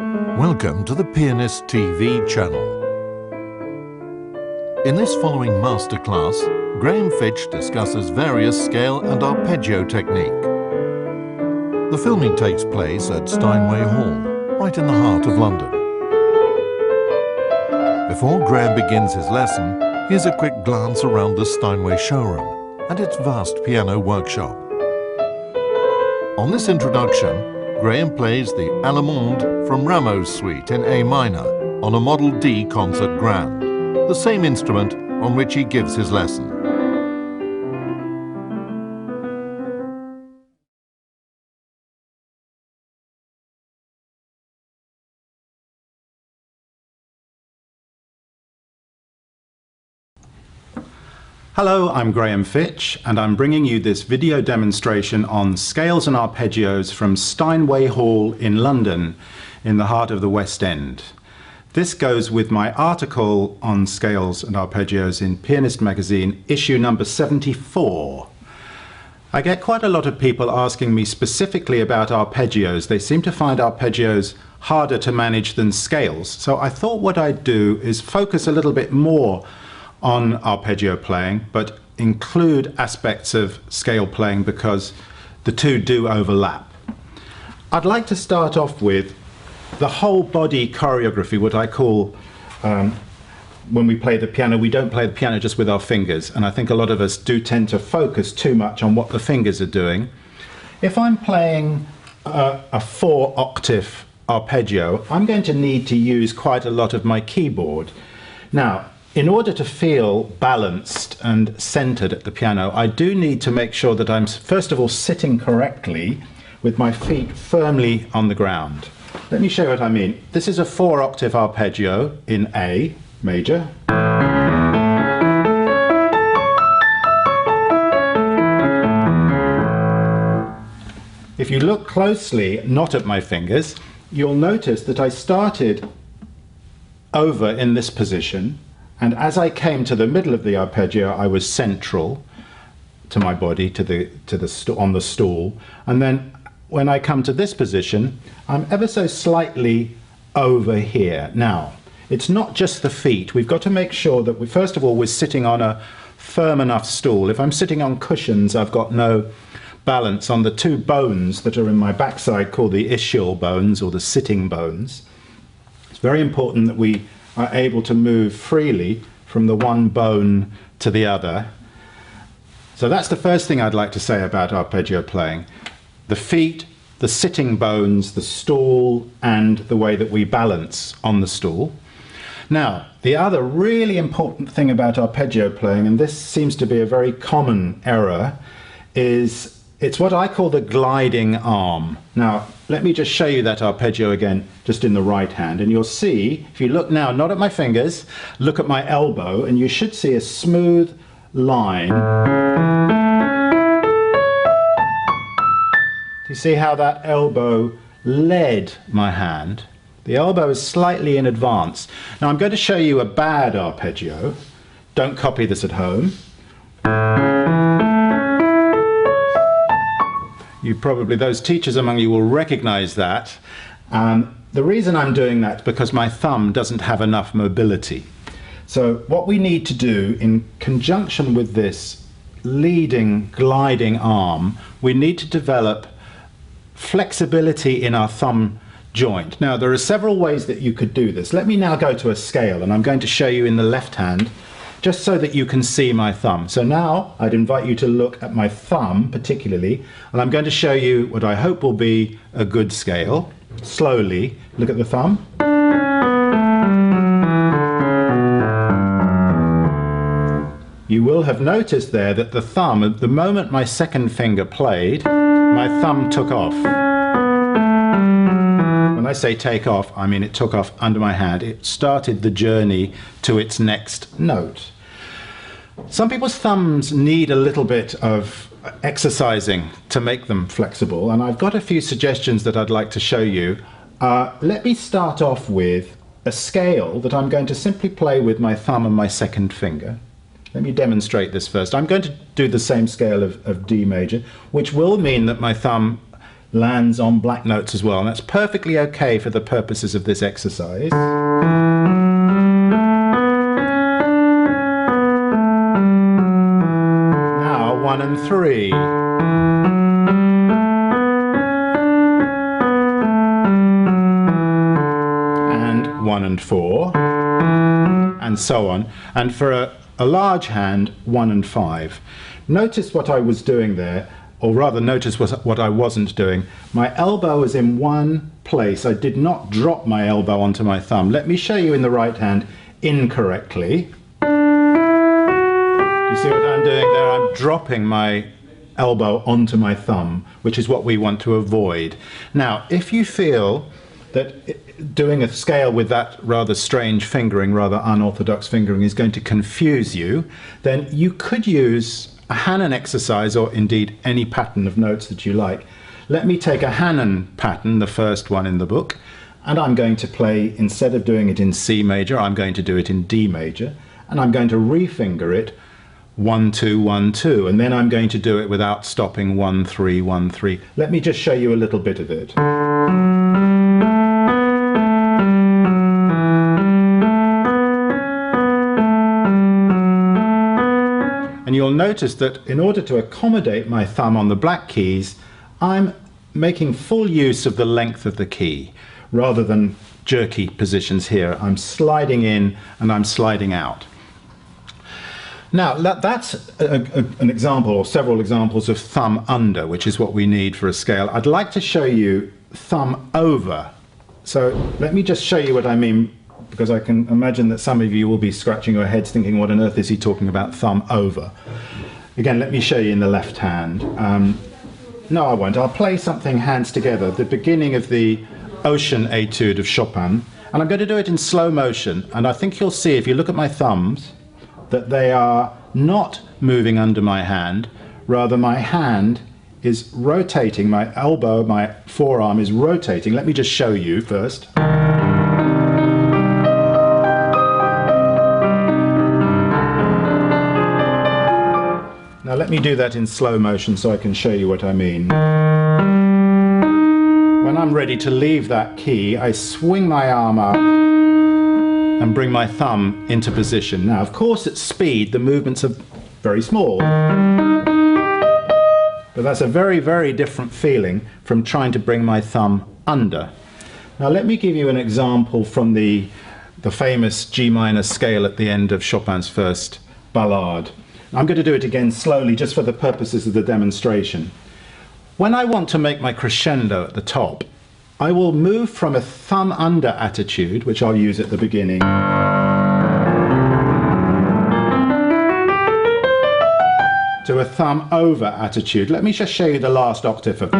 Welcome to the Pianist TV channel. In this following masterclass, Graham Fitch discusses various scale and arpeggio technique. The filming takes place at Steinway Hall, right in the heart of London. Before Graham begins his lesson, here's a quick glance around the Steinway showroom and its vast piano workshop. On this introduction, Graham plays the Allemande from Rameau's Suite in A minor on a Model D concert grand, the same instrument on which he gives his lesson. Hello, I'm Graham Fitch, and I'm bringing you this video demonstration on scales and arpeggios from Steinway Hall in London, in the heart of the West End. This goes with my article on scales and arpeggios in Pianist magazine, issue number 74. I get quite a lot of people asking me specifically about arpeggios. They seem to find arpeggios harder to manage than scales, so I thought what I'd do is focus a little bit more on arpeggio playing, but include aspects of scale playing because the two do overlap. I'd like to start off with the whole body choreography, what I call, when we play the piano, we don't play the piano just with our fingers, and I think a lot of us do tend to focus too much on what the fingers are doing. If I'm playing a 4-octave arpeggio, I'm going to need to use quite a lot of my keyboard. Now, in order to feel balanced and centered at the piano, I do need to make sure that I'm first of all sitting correctly with my feet firmly on the ground. Let me show you what I mean. This is a 4-octave arpeggio in A major. If you look closely, not at my fingers, you'll notice that I started over in this position, and as I came to the middle of the arpeggio, I was central to my body, on the stool. And then when I come to this position, I'm ever so slightly over here. Now, it's not just the feet. We've got to make sure that we, first of all, we're sitting on a firm enough stool. If I'm sitting on cushions, I've got no balance on the two bones that are in my backside called the ischial bones or the sitting bones. It's very important that we are able to move freely from the one bone to the other. So that's the first thing I'd like to say about arpeggio playing. The feet, the sitting bones, the stool, and the way that we balance on the stool. Now, the other really important thing about arpeggio playing, and this seems to be a very common error, is it's what I call the gliding arm. Now, let me just show you that arpeggio again, just in the right hand, and you'll see, if you look now, not at my fingers, look at my elbow, and you should see a smooth line. Do you see how that elbow led my hand? The elbow is slightly in advance. Now, I'm going to show you a bad arpeggio. Don't copy this at home. Those teachers among you will recognize that. The reason I'm doing that is because my thumb doesn't have enough mobility. So what we need to do in conjunction with this leading, gliding arm, we need to develop flexibility in our thumb joint. Now, there are several ways that you could do this. Let me now go to a scale, and I'm going to show you in the left hand, just so that you can see my thumb. So now I'd invite you to look at my thumb particularly, and I'm going to show you what I hope will be a good scale. Slowly, look at the thumb. You will have noticed there that the thumb, at the moment my second finger played, my thumb took off. When I say take off, I mean it took off under my hand. It started the journey to its next note. Some people's thumbs need a little bit of exercising to make them flexible, and I've got a few suggestions that I'd like to show you. Let me start off with a scale that I'm going to simply play with my thumb and my second finger. Let me demonstrate this first. I'm going to do the same scale of D major, which will mean that my thumb lands on black notes as well, and that's perfectly okay for the purposes of this exercise. Now 1 and 3. And 1 and 4. And so on. And for a large hand, 1 and 5. Notice what I was doing there, or rather notice what I wasn't doing. My elbow is in one place. I did not drop my elbow onto my thumb. Let me show you in the right hand incorrectly. You see what I'm doing there? I'm dropping my elbow onto my thumb, which is what we want to avoid. Now, if you feel that doing a scale with that rather strange fingering, rather unorthodox fingering, is going to confuse you, then you could use a Hanon exercise, or indeed any pattern of notes that you like. Let me take a Hanon pattern, the first one in the book, and I'm going to play, instead of doing it in C major, I'm going to do it in D major, and I'm going to refinger it 1, 2, 1, 2, and then I'm going to do it without stopping 1, 3, 1, 3. Let me just show you a little bit of it. And you'll notice that in order to accommodate my thumb on the black keys, I'm making full use of the length of the key, rather than jerky positions here. I'm sliding in and I'm sliding out. Now, that's an example, or several examples, of thumb under, which is what we need for a scale. I'd like to show you thumb over. So let me just show you what I mean, because I can imagine that some of you will be scratching your heads thinking, what on earth is he talking about, thumb over? Again, let me show you in the left hand. No, I won't. I'll play something hands together, the beginning of the Ocean Etude of Chopin, and I'm going to do it in slow motion, and I think you'll see, if you look at my thumbs, that they are not moving under my hand, rather my hand is rotating, my elbow, my forearm is rotating. Let me just show you first. Now let me do that in slow motion so I can show you what I mean. When I'm ready to leave that key, I swing my arm up and bring my thumb into position. Now, of course, at speed, the movements are very small. But that's a very, very different feeling from trying to bring my thumb under. Now, let me give you an example from the famous G minor scale at the end of Chopin's first ballade. I'm going to do it again slowly, just for the purposes of the demonstration. When I want to make my crescendo at the top, I will move from a thumb under attitude, which I'll use at the beginning, to a thumb over attitude. Let me just show you the last octave of that.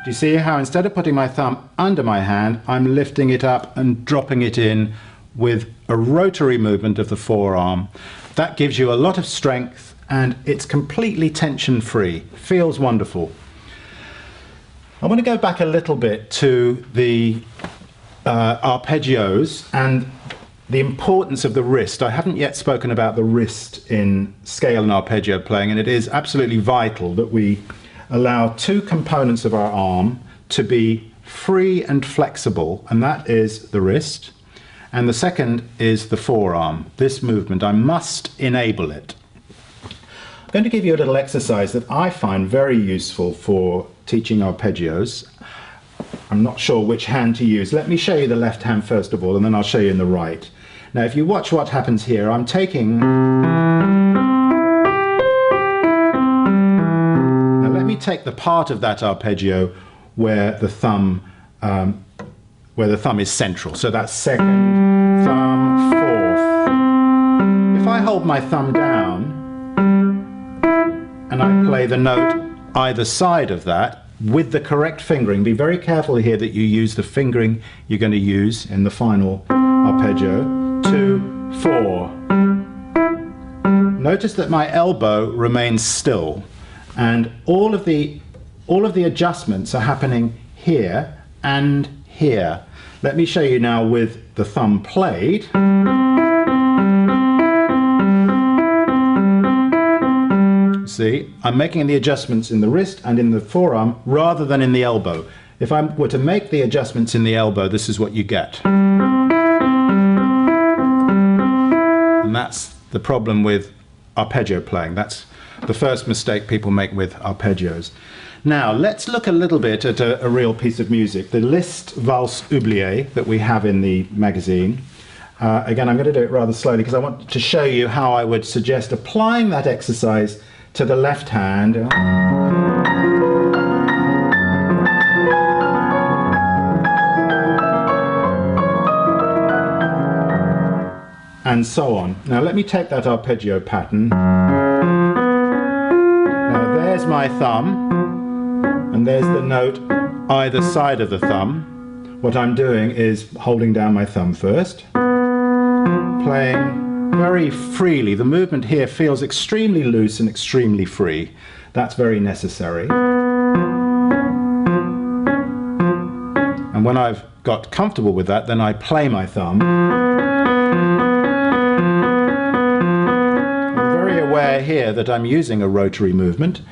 Do you see how instead of putting my thumb under my hand, I'm lifting it up and dropping it in with a rotary movement of the forearm? That gives you a lot of strength, and it's completely tension-free. Feels wonderful. I want to go back a little bit to the arpeggios and the importance of the wrist. I haven't yet spoken about the wrist in scale and arpeggio playing, and it is absolutely vital that we allow two components of our arm to be free and flexible, and that is the wrist, and the second is the forearm. This movement, I must enable it. I'm going to give you a little exercise that I find very useful for teaching arpeggios. I'm not sure which hand to use. Let me show you the left hand first of all, and then I'll show you in the right. Now, if you watch what happens here, I'm taking... Now let me take the part of that arpeggio where the thumb is central. So that's second, thumb, fourth. If I hold my thumb down, and I play the note either side of that with the correct fingering. Be very careful here that you use the fingering you're going to use in the final arpeggio. 2, 4. Notice that my elbow remains still, and all of the adjustments are happening here and here. Let me show you now with the thumb played. See, I'm making the adjustments in the wrist and in the forearm rather than in the elbow. If I were to make the adjustments in the elbow, this is what you get. And that's the problem with arpeggio playing. That's the first mistake people make with arpeggios. Now, let's look a little bit at a real piece of music, the Liszt Valse oubliée that we have in the magazine. Again, I'm going to do it rather slowly because I want to show you how I would suggest applying that exercise to the left hand. And so on. Now let me take that arpeggio pattern. Now there's my thumb, and there's the note either side of the thumb. What I'm doing is holding down my thumb first, playing very freely. The movement here feels extremely loose and extremely free. That's very necessary. And when I've got comfortable with that, then I play my thumb. I'm very aware here that I'm using a rotary movement.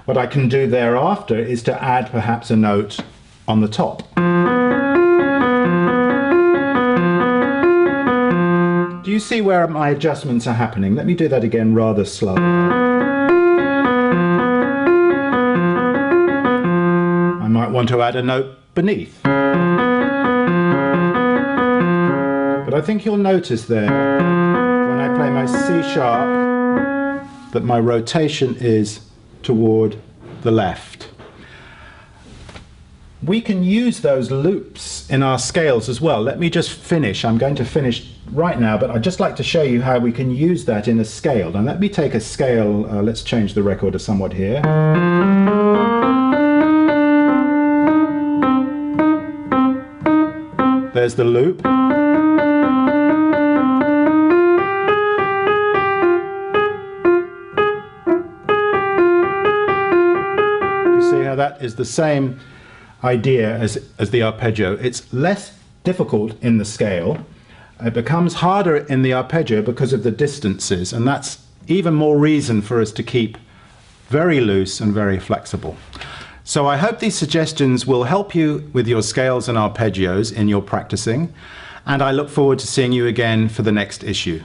What I can do thereafter is to add perhaps a note on the top. Do you see where my adjustments are happening? Let me do that again rather slow. I might want to add a note beneath. But I think you'll notice there, when I play my C sharp, that my rotation is toward the left. We can use those loops in our scales as well. Let me just finish. I'm going to finish right now, but I'd just like to show you how we can use that in a scale. Now let me take a scale, let's change the recorder somewhat here. There's the loop. You see how that is the same idea as the arpeggio. It's less difficult in the scale. It becomes harder in the arpeggio because of the distances, and that's even more reason for us to keep very loose and very flexible. So I hope these suggestions will help you with your scales and arpeggios in your practicing, and I look forward to seeing you again for the next issue.